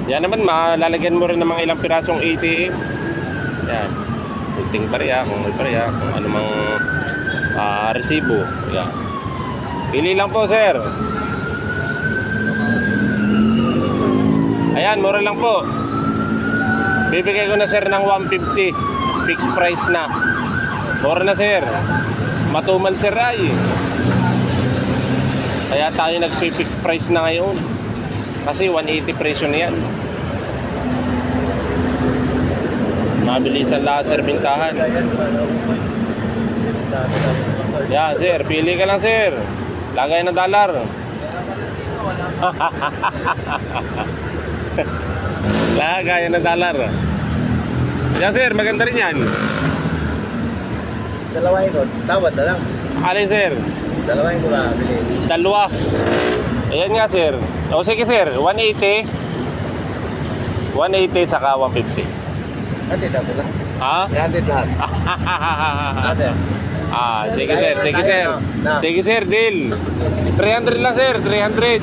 Yan naman, malalagyan mo rin ng mga ilang pirasong ATM. Yan. Kunting barya, kung may barya, kung anumang resibo. Yan. Pili lang po, sir. Ayan, mura lang po. Bibigay ko na, sir, ng 150. Fixed price na. Mura na, sir. Matumal, sir, ay. Kaya tayo nagpi-fixed price na ngayon. Kasi 180 presyo na yan. Mabilisan lahat, sir, bintahan. Yan, sir. Pili ka lang, sir. Lagay na dollar. Lagay na dollar. Yan, sir. Maganda rin yan. Dalawa yun. Tawad na lang. Alin, sir? Dalawa yun ko na bili. Dalawa. Ayan nga, sir. O sige, sir. 180. 180 saka 150. Hati dapat lang. Ha? Hati lahat. Hati. Sige, sir. Sige, sir. Sige, sir. Deal. 300 lang, sir. 300.